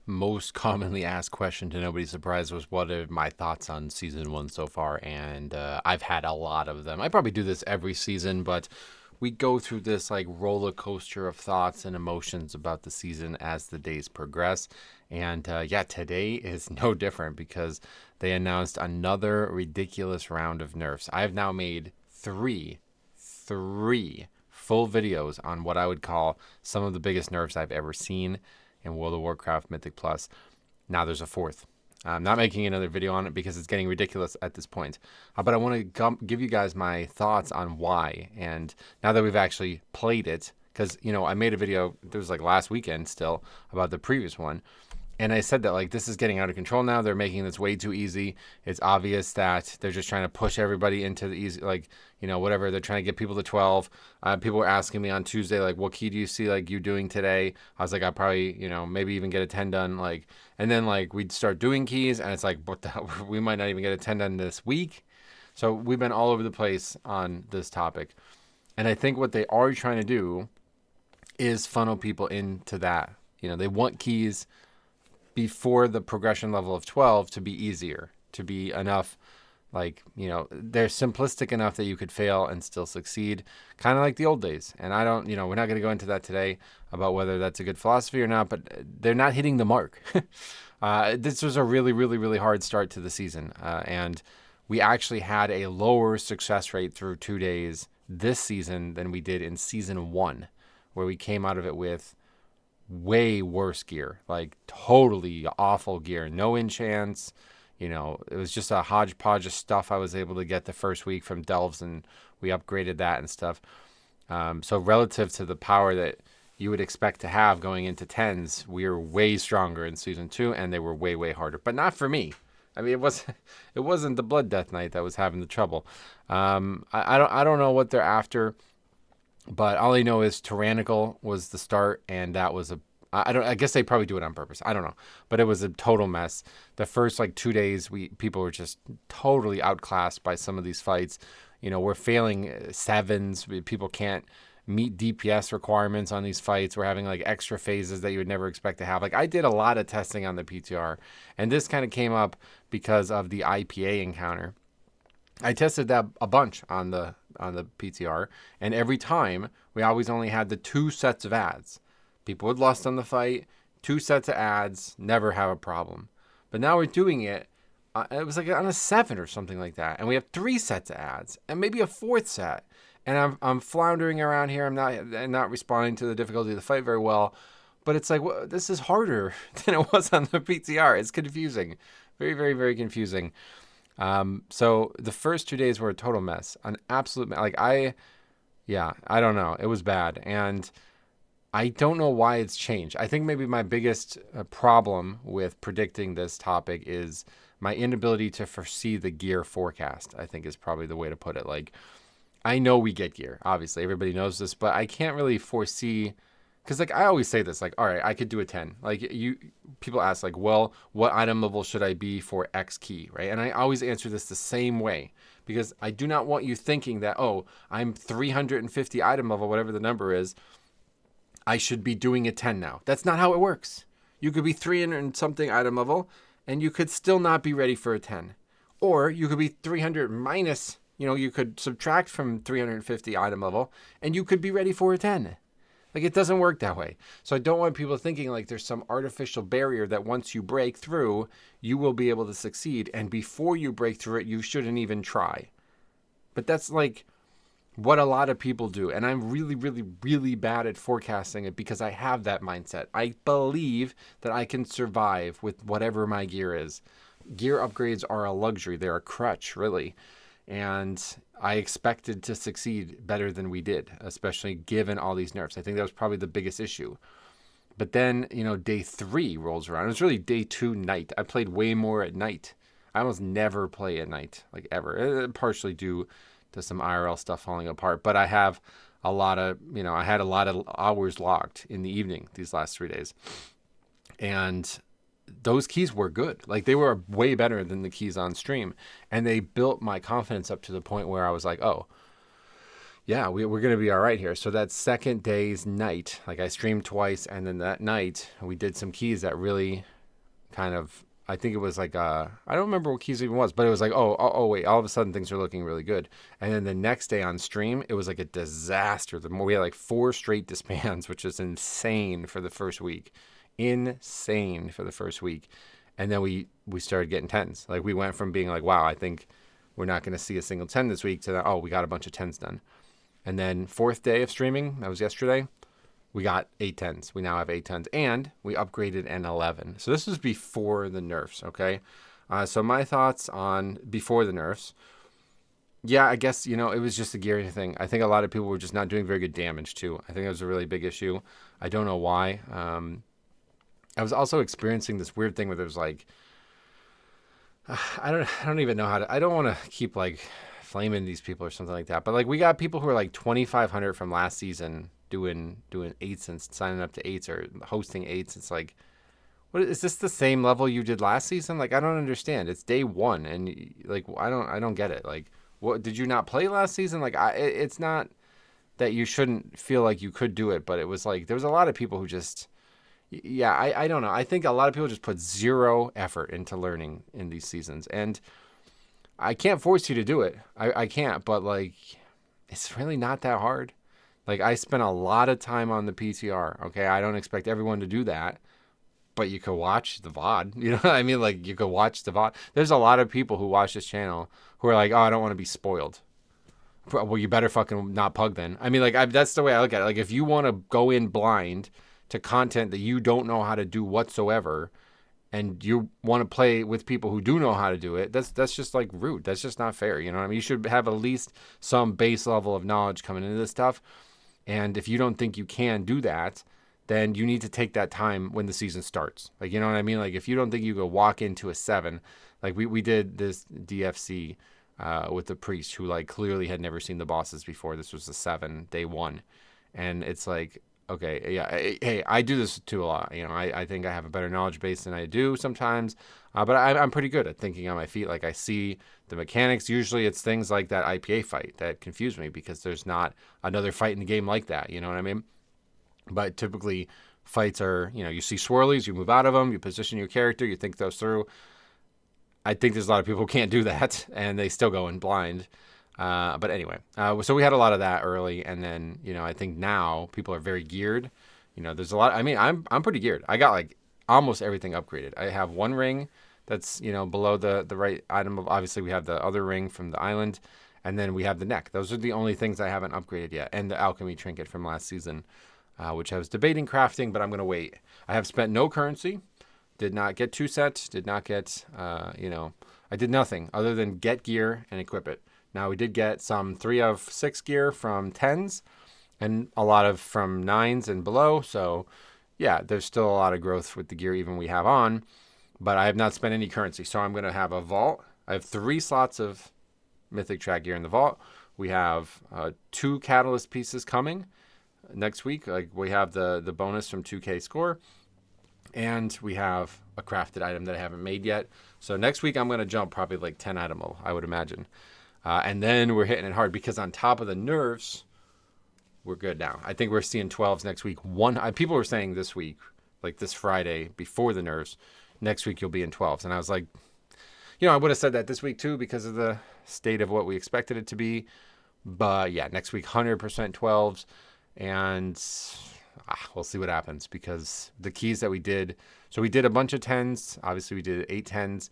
most commonly asked question, to nobody's surprise, was what are my thoughts on season one so far? And I've had a lot of them. I probably do this every season, but we go through this like roller coaster of thoughts and emotions about the season as the days progress. And yeah, today is no different because they announced another ridiculous round of nerfs. I have now made three full videos on what I would call some of the biggest nerfs I've ever seen in World of Warcraft Mythic Plus. Now there's a fourth. I'm not making another video on it because it's getting ridiculous at this point. But I want to give you guys my thoughts on why. And now that we've actually played it, because, I made a video, it was like last weekend still, about the previous one. And I said that, like, this is getting out of control now. They're making this way too easy. It's obvious that they're just trying to push everybody into the easy, like, whatever. They're trying to get people to 12. People were asking me on Tuesday, like, what key do you see, like, you doing today? I was like, I probably, maybe even get a 10 done. Like, and then, like, we'd start doing keys, and it's like, what the hell? We might not even get a 10 done this week. So we've been all over the place on this topic. And I think what they are trying to do is funnel people into that. They want keys before the progression level of 12 to be easier, to be enough, like, they're simplistic enough that you could fail and still succeed, kind of like the old days. And I don't, we're not going to go into that today about whether that's a good philosophy or not, but they're not hitting the mark. This was a really, really, really hard start to the season. And we actually had a lower success rate through 2 days this season than we did in season one, where we came out of it with way worse gear, like totally awful gear, no enchants. It was just a hodgepodge of stuff I was able to get the first week from Delves, and we upgraded that and stuff. So relative to the power that you would expect to have going into 10s, we were way stronger in season 2, and they were way, way harder, but not for me. I mean, it wasn't the Blood Death Knight that was having the trouble. I don't know what they're after. But all I know is Tyrannical was the start, and that was I guess they probably do it on purpose. I don't know. But it was a total mess. The first 2 days, people were just totally outclassed by some of these fights. We're failing sevens. People can't meet DPS requirements on these fights. We're having extra phases that you would never expect to have. I did a lot of testing on the PTR, and this kind of came up because of the IPA encounter. I tested that a bunch on the PTR, and every time we always only had the 2 sets of ads. People would lust on the fight, 2 sets of ads, never have a problem. But now we're doing it. It was on a 7 or something like that, and we have 3 sets of ads and maybe a 4th set. And I'm floundering around here. I'm not responding to the difficulty of the fight very well. But it's this is harder than it was on the PTR. It's confusing, very, very, very confusing. So the first 2 days were a total mess, an absolute mess. I don't know. It was bad. And I don't know why it's changed. I think maybe my biggest problem with predicting this topic is my inability to foresee the gear forecast, I think is probably the way to put it. I know we get gear, obviously everybody knows this, but I can't really foresee. Because, I always say this, all right, I could do a 10. People ask, well, what item level should I be for X key, right? And I always answer this the same way, because I do not want you thinking that, oh, I'm 350 item level, whatever the number is, I should be doing a 10 now. That's not how it works. You could be 300 and something item level, and you could still not be ready for a 10. Or you could be 300 minus, you could subtract from 350 item level, and you could be ready for a 10. It doesn't work that way. So I don't want people thinking there's some artificial barrier that once you break through, you will be able to succeed. And before you break through it, you shouldn't even try. But that's what a lot of people do. And I'm really, really, really bad at forecasting it because I have that mindset. I believe that I can survive with whatever my gear is. Gear upgrades are a luxury. They're a crutch, really. And I expected to succeed better than we did, especially given all these nerfs. I think that was probably the biggest issue. But then, day 3 rolls around. It was really day 2 night. I played way more at night. I almost never play at night, ever. Partially due to some IRL stuff falling apart. But I have a lot of, I had a lot of hours logged in the evening these last 3 days. And those keys were good. They were way better than the keys on stream. And they built my confidence up to the point where I was like, oh, yeah, we're going to be all right here. So that second day's night, I streamed twice. And then that night we did some keys that really kind of, I think it was like, I don't remember what keys even was, but it was like, oh, wait, all of a sudden things are looking really good. And then the next day on stream, it was like a disaster. We had like 4 straight disbands, which is insane for the first week. Insane for the first week. And then we started getting 10s. Like we went from being like, wow, I think we're not going to see a single 10 this week to that, oh, we got a bunch of 10s done. And then 4th day of streaming, that was yesterday, we got 8 10s. We now have 8 10s, and we upgraded an 11. So this was before the nerfs, okay? So my thoughts on before the nerfs. Yeah, I guess, it was just a gearing thing. I think a lot of people were just not doing very good damage, too. I think that was a really big issue. I don't know why. I was also experiencing this weird thing where there was like, I don't even know how to, I don't want to keep like flaming these people or something like that. But like we got people who are like 2,500 from last season doing 8s and signing up to 8s or hosting 8s. It's like, what is this the same level you did last season? Like, I don't understand. It's day 1 and like, I don't get it. Like, what, did you not play last season? Like, it's not that you shouldn't feel like you could do it, but it was like, there was a lot of people who just, yeah, I don't know. I think a lot of people just put zero effort into learning in these seasons. And I can't force you to do it. I can't, but like, it's really not that hard. Like I spent a lot of time on the PTR. Okay. I don't expect everyone to do that, but you could watch the VOD. You know what I mean? Like you could watch the VOD. There's a lot of people who watch this channel who are like, oh, I don't want to be spoiled. Well, you better fucking not pug then. I mean, like that's the way I look at it. Like if you want to go in blind to content that you don't know how to do whatsoever, and you want to play with people who do know how to do it, that's just like rude. That's just not fair. You know what I mean? You should have at least some base level of knowledge coming into this stuff. And if you don't think you can do that, then you need to take that time when the season starts. Like, you know what I mean? Like if you don't think you could walk into a 7, like we did this DFC with the priest who like clearly had never seen the bosses before. This was a 7 day 1. And it's like, okay, yeah, hey, I do this too a lot. You know, I think I have a better knowledge base than I do sometimes, but I'm pretty good at thinking on my feet. Like I see the mechanics. Usually it's things like that IPA fight that confuse me because there's not another fight in the game like that. You know what I mean? But typically fights are, you see swirlies, you move out of them, you position your character, you think those through. I think there's a lot of people who can't do that and they still go in blind. But anyway, so we had a lot of that early, and then I think now people are very geared. There's a lot. I mean, I'm pretty geared. I got like almost everything upgraded. I have one ring that's below the right item. Obviously, we have the other ring from the island, and then we have the neck. Those are the only things I haven't upgraded yet, and the alchemy trinket from last season, which I was debating crafting, but I'm gonna wait. I have spent no currency. Did not get 2 sets. Did not get I did nothing other than get gear and equip it. Now, we did get some 3 of 6 gear from 10s and a lot of from 9s and below. So, yeah, there's still a lot of growth with the gear even we have on. But I have not spent any currency. So, I'm going to have a vault. I have 3 slots of Mythic Track gear in the vault. We have 2 catalyst pieces coming next week. Like we have the bonus from 2K score. And we have a crafted item that I haven't made yet. So, next week, I'm going to jump probably like 10 item level, I would imagine. And then we're hitting it hard because on top of the nerfs, we're good now. I think we're seeing 12s next week. People were saying this week, like this Friday before the nerfs, next week you'll be in 12s. And I was like, I would have said that this week too because of the state of what we expected it to be. But yeah, next week 100% 12s. And we'll see what happens because the keys that we did. So we did a bunch of 10s. Obviously, we did 8 10s.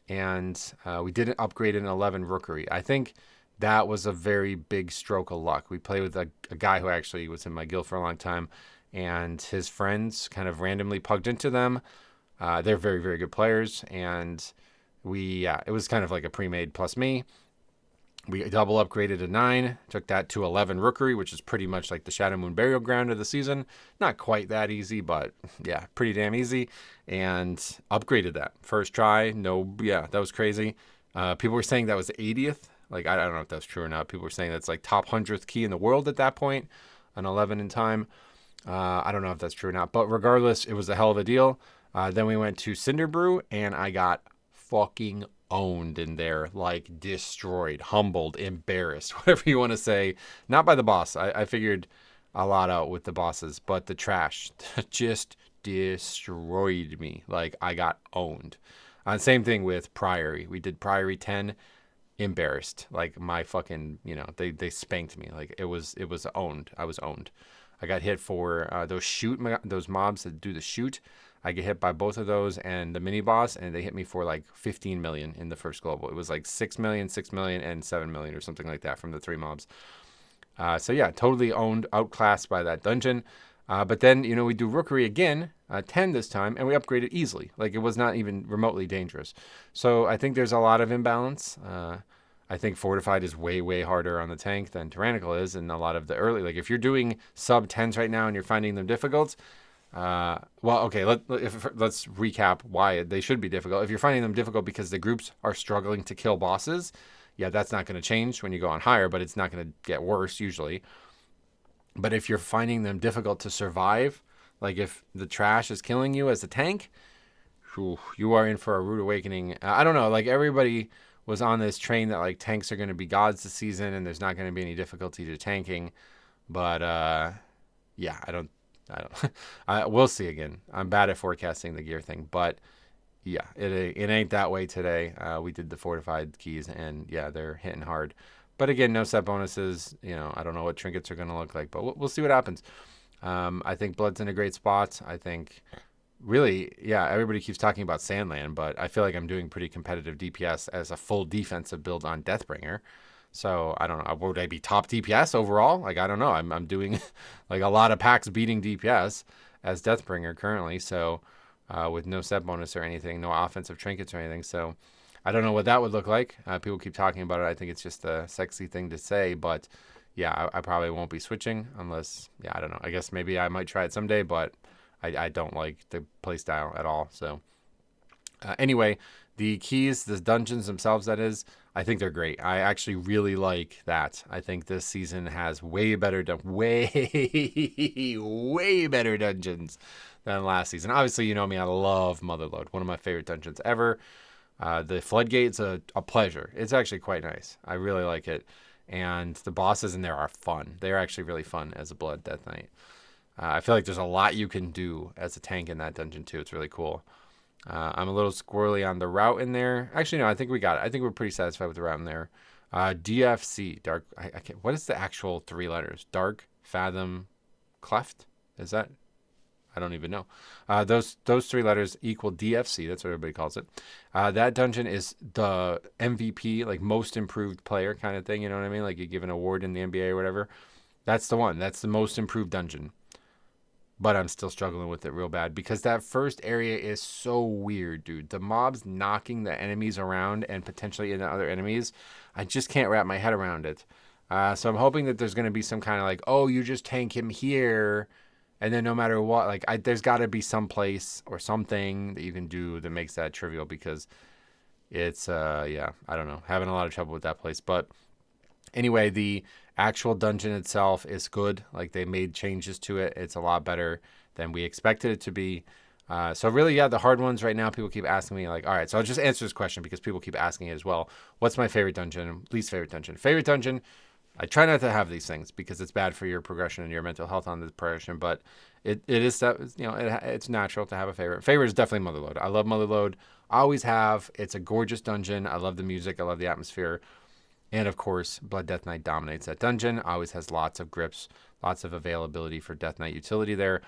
And we didn't upgrade an 11 rookery. I think that was a very big stroke of luck. We played with a guy who actually was in my guild for a long time, and his friends kind of randomly pugged into them. They're very, very good players, and it was kind of like a pre-made plus me. We double upgraded a 9, took that to 11 rookery, which is pretty much like the Shadow Moon Burial Ground of the season. Not quite that easy, but yeah, pretty damn easy. And upgraded that. First try, that was crazy. People were saying that was the 80th. Like, I don't know if that's true or not. People were saying that's like top 100th key in the world at that point, an 11 in time. I don't know if that's true or not, but regardless, it was a hell of a deal. Then we went to Cinder Brew, and I got fucking owned in there, like destroyed, humbled, embarrassed, whatever you want to say. Not by the boss. I figured a lot out with the bosses, but the trash just destroyed me. Like, I got owned. Same thing with Priory. We did Priory 10, embarrassed. Like, my fucking, they spanked me. Like, it was owned. I was owned. I got hit for those mobs that do the shoot. I get hit by both of those and the mini boss, and they hit me for like 15 million in the first global. It was like 6 million, 6 million, and 7 million or something like that from the 3 mobs. So yeah, totally owned, outclassed by that dungeon. But then, we do Rookery again, 10 this time, and we upgrade it easily. Like, it was not even remotely dangerous. So I think there's a lot of imbalance. I think Fortified is way, way harder on the tank than Tyrannical is, and a lot of the early, like, if you're doing sub 10s right now and you're finding them difficult, okay, let's recap why they should be difficult. If you're finding them difficult because the groups are struggling to kill bosses, yeah, that's not going to change when you go on higher, but it's not going to get worse usually. But if you're finding them difficult to survive, like if the trash is killing you as a tank, you are in for a rude awakening. I don't know, like everybody was on this train that like tanks are going to be gods this season and there's not going to be any difficulty to tanking. But yeah, I don't. We'll see again. I'm bad at forecasting the gear thing, but yeah, it ain't that way today. We did the fortified keys, and yeah, they're hitting hard. But again, no set bonuses. I don't know what trinkets are going to look like, but we'll see what happens. I think Blood's in a great spot. I think, really, yeah, everybody keeps talking about Sandland, but I feel like I'm doing pretty competitive DPS as a full defensive build on Deathbringer. So I don't know. Would I be top DPS overall? Like, I don't know. I'm doing like a lot of packs beating DPS as Deathbringer currently. So with no set bonus or anything, no offensive trinkets or anything. So I don't know what that would look like. People keep talking about it. I think it's just a sexy thing to say, but yeah, I probably won't be switching unless, yeah, I don't know. I guess maybe I might try it someday, but I don't like the playstyle at all. So anyway, the keys, the dungeons themselves, that is, I think they're great. I actually really like that. I think this season has way better dungeons than last season. Obviously, you know me, I love Motherlode, one of my favorite dungeons ever. The Floodgate's a pleasure. It's actually quite nice. I really like it. And the bosses in there are fun. They're actually really fun as a Blood Death Knight. I feel like there's a lot you can do as a tank in that dungeon too. It's really cool. I'm a little squirrely on the route in there. Actually, no, I think we got it. I think we're pretty satisfied with the route in there. DFC, Dark. I can't, what is the actual 3 letters? Dark, Fathom, Cleft? Is that? I don't even know. Those 3 letters equal DFC. That's what everybody calls it. That dungeon is the MVP, like most improved player kind of thing. You know what I mean? Like you give an award in the NBA or whatever. That's the one. That's the most improved dungeon. But I'm still struggling with it real bad because that first area is so weird, dude. The mobs knocking the enemies around and potentially into other enemies. I just can't wrap my head around it. So I'm hoping that there's going to be some kind of like, oh, you just tank him here. And then no matter what, like there's got to be some place or something that you can do that makes that trivial because it's, yeah, I don't know. Having a lot of trouble with that place. But anyway, the actual dungeon itself is good. Like they made changes to it. It's a lot better than we expected it to be. So really, yeah, the hard ones right now, people keep asking me like, all right, so I'll just answer this question because people keep asking it as well. What's my favorite dungeon? Least favorite dungeon? Favorite dungeon? I try not to have these things because it's bad for your progression and your mental health on the progression, but it is that, it's natural to have a favorite. Favorite is definitely Motherlode. I love Motherlode. I always have. It's a gorgeous dungeon. I love the music. I love the atmosphere. And of course, Blood Death Knight dominates that dungeon. Always has lots of grips, lots of availability for Death Knight utility there.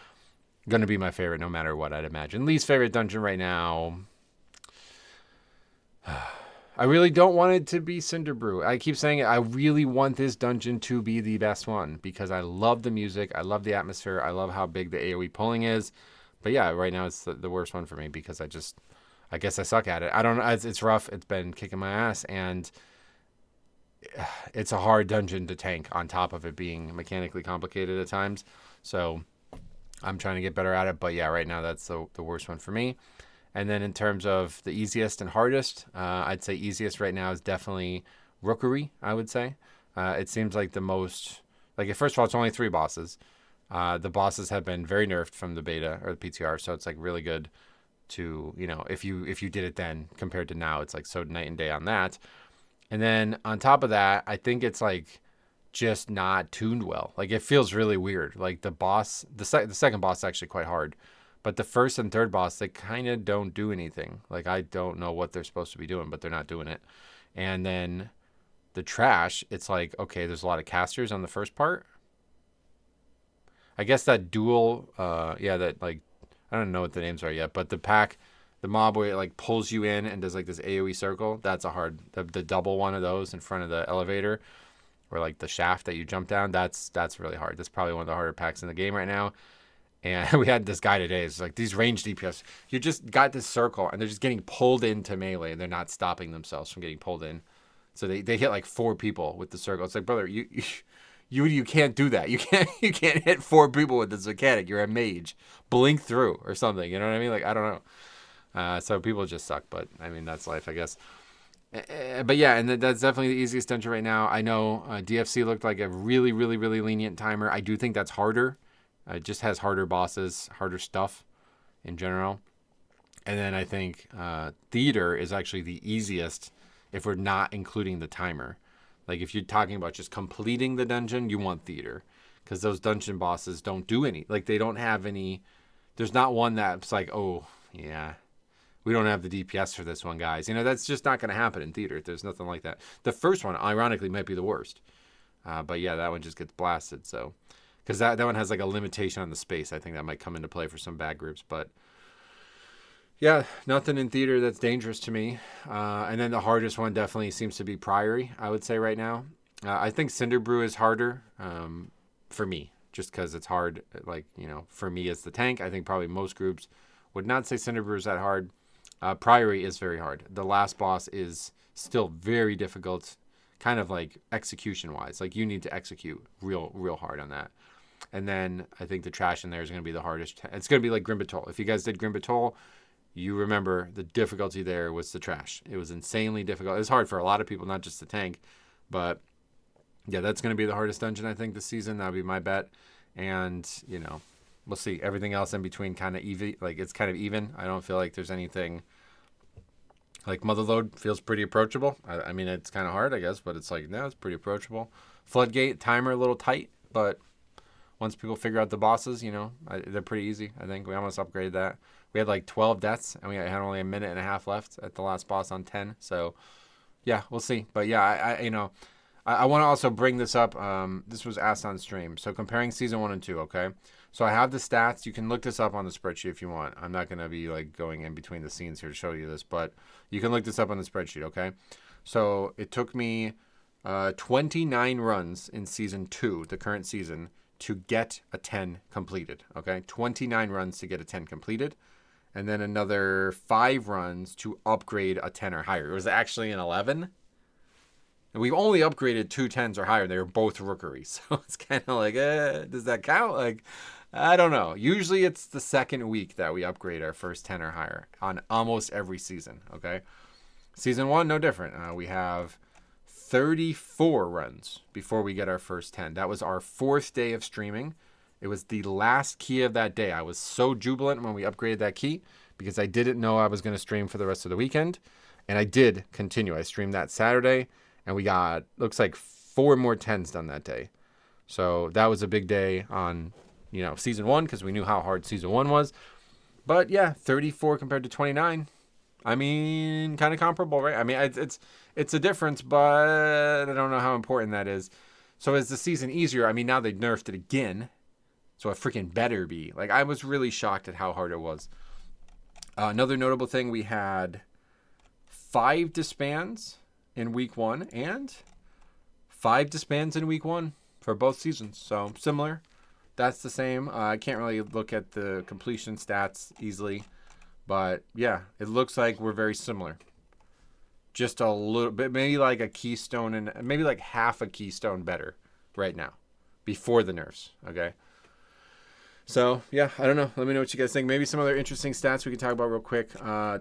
Going to be my favorite no matter what, I'd imagine. Least favorite dungeon right now. I really don't want it to be Cinderbrew. I keep saying it. I really want this dungeon to be the best one because I love the music. I love the atmosphere. I love how big the AoE pulling is. But yeah, right now it's the worst one for me because I guess I suck at it. I don't know. It's rough. It's been kicking my ass. And it's a hard dungeon to tank on top of it being mechanically complicated at times. So I'm trying to get better at it. But yeah, right now that's the worst one for me. And then in terms of the easiest and hardest, I'd say easiest right now is definitely Rookery, I would say. It seems like the most, like first of all, it's only 3 bosses. The bosses have been very nerfed from the beta or the PTR. So it's like really good to, if you did it then compared to now, it's like so night and day on that. And then on top of that, I think it's like just not tuned well. Like it feels really weird. Like the boss, the second boss is actually quite hard. But the first and third boss, they kind of don't do anything. Like, I don't know what they're supposed to be doing, but they're not doing it. And then the trash, it's like, okay, there's a lot of casters on the first part. I guess that dual, that, like, I don't know what the names are yet, but the pack, the mob where it, like, pulls you in and does, like, this AoE circle, that's a hard, the double one of those in front of the elevator, or, like, the shaft that you jump down, that's really hard. That's probably one of the harder packs in the game right now. And we had this guy today. It's like, these range DPS, you just got this circle, and they're just getting pulled into melee, and they're not stopping themselves from getting pulled in. So they hit like 4 people with the circle. It's like, brother, you can't do that. You can't hit 4 people with this mechanic. You're a mage. Blink through or something. You know what I mean? Like, I don't know. So people just suck, but I mean, that's life, I guess. But yeah, and that's definitely the easiest dungeon right now. I know DFC looked like a really, really, really lenient timer. I do think that's harder. It just has harder bosses, harder stuff in general. And then I think Theater is actually the easiest if we're not including the timer. Like, if you're talking about just completing the dungeon, you want Theater. Because those dungeon bosses don't do any. Like, they don't have any. There's not one that's like, oh, yeah, we don't have the DPS for this one, guys. You know, that's just not going to happen in Theater. There's nothing like that. The first one, ironically, might be the worst. But yeah, that one just gets blasted. So, because that one has like a limitation on the space. I think that might come into play for some bad groups. But yeah, nothing in Theater that's dangerous to me. And then the hardest one definitely seems to be Priory, I would say right now. I think Cinderbrew is harder for me, just because it's hard. Like, you know, for me as the tank, I think probably most groups would not say Cinderbrew is that hard. Priory is very hard. The last boss is still very difficult, kind of like execution-wise. Like, you need to execute real hard on that. And then I think the trash in there is going to be the hardest. It's going to be like Grim Batol. If you guys did Grim Batol, you remember the difficulty there was the trash. It was insanely difficult. It was hard for a lot of people, not just the tank. But yeah, that's going to be the hardest dungeon, I think, this season. That would be my bet. And, you know, we'll see. Everything else in between kind of even. Like, it's kind of even. I don't feel like there's anything. Like, Motherlode feels pretty approachable. I mean, it's kind of hard, I guess, but it's like, no, it's pretty approachable. Floodgate, timer a little tight, but once people figure out the bosses, you know, they're pretty easy, I think. We almost upgraded that. We had like 12 deaths, and we had only a minute and a half left at the last boss on 10. So, yeah, we'll see. But, yeah, I want to also bring this up. This was asked on stream. So, comparing Season 1 and 2, okay? So, I have the stats. You can look this up on the spreadsheet if you want. I'm not going to be, like, going in between the scenes here to show you this, but you can look this up on the spreadsheet, okay? So, it took me 29 runs in Season 2, the current season, to get a 10 completed, okay? 29 runs to get a 10 completed, and then another 5 runs to upgrade a 10 or higher. It was actually an 11, and we've only upgraded 2 10s or higher. They were both rookeries, so it's kind of like, does that count? Like, I don't know. Usually it's the second week that we upgrade our first 10 or higher on almost every season, okay? Season 1, no different. We have 34 runs before we get our first 10. That was our 4th day of streaming. It was the last key of that day. I was so jubilant when we upgraded that key because I didn't know I was going to stream for the rest of the weekend. And I did continue. I streamed that Saturday, and we got, looks like 4 more 10s done that day. So that was a big day on, you know, Season 1 because we knew how hard Season 1 was. But yeah, 34 compared to 29. I mean, kind of comparable, right? I mean, it's a difference, but I don't know how important that is. So is the season easier? I mean, now they nerfed it again, so it freaking better be. Like, I was really shocked at how hard it was. Another notable thing, we had 5 disbands in week 1 and 5 disbands in week 1 for both seasons. So similar. That's the same. I can't really look at the completion stats easily. But, yeah, it looks like we're very similar. Just a little bit, maybe like a keystone and maybe like half a keystone better right now before the nerfs, okay? So, yeah, I don't know. Let me know what you guys think. Maybe some other interesting stats we can talk about real quick.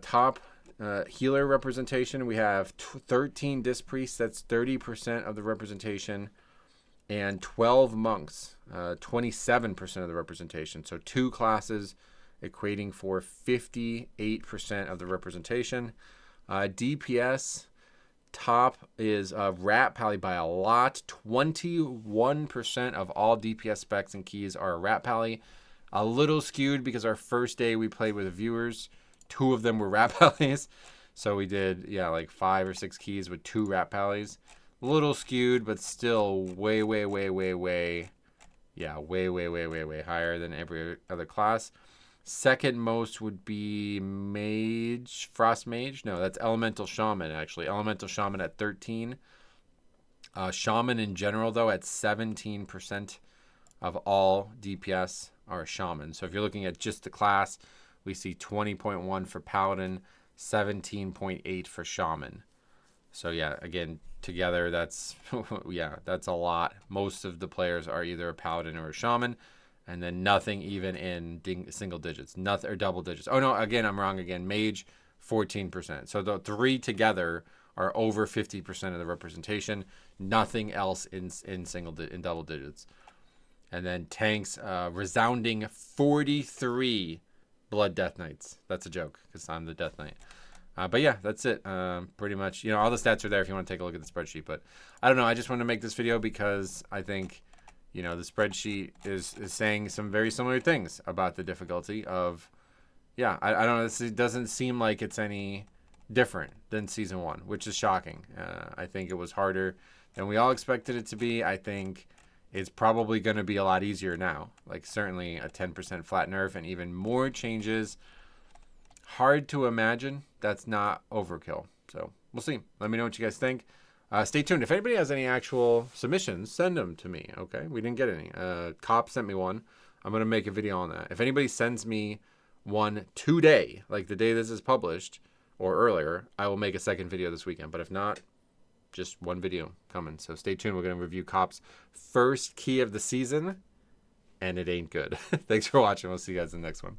Top healer representation, we have 13 disc priests. That's 30% of the representation. And 12 monks, 27% of the representation. So 2 classes equating for 58% of the representation. DPS top is Rat Pally by a lot. 21% of all DPS specs and keys are Rat Pally. A little skewed because our first day we played with viewers, 2 of them were Rat Pallies. So we did, yeah, like 5 or 6 keys with 2 Rat Pallies. A little skewed, but still way, way, way, way, way, yeah, way, way, way, way, way higher than every other class. Second most would be Mage, Frost Mage. No, that's Elemental Shaman, actually. Elemental Shaman at 13. Shaman in general, though, at 17% of all DPS are Shaman. So if you're looking at just the class, we see 20.1 for Paladin, 17.8 for Shaman. So yeah, again, together that's yeah, that's a lot. Most of the players are either a Paladin or a Shaman, and then nothing even in single digits, nothing or double digits. Oh no, again, I'm wrong again. Mage, 14%. So the 3 together are over 50% of the representation. Nothing else in double digits. And then tanks, resounding 43 Blood Death Knights. That's a joke because I'm the Death Knight. But yeah, that's it. Pretty much, you know, all the stats are there if you want to take a look at the spreadsheet. But I don't know. I just wanted to make this video because I think, you know, the spreadsheet is saying some very similar things about the difficulty of, yeah, I don't know. It doesn't seem like it's any different than Season 1, which is shocking. I think it was harder than we all expected it to be. I think it's probably going to be a lot easier now. Like, certainly a 10% flat nerf and even more changes. Hard to imagine that's not overkill. So we'll see. Let me know what you guys think. Stay tuned. If anybody has any actual submissions, send them to me. Okay, we didn't get any. Cop sent me one. I'm gonna make a video on that. If anybody sends me one today, like the day this is published or earlier, I will make a second video this weekend. But if not, just one video coming. So stay tuned. We're gonna review Cop's first key of the season, and it ain't good. Thanks for watching. We'll see you guys in the next one.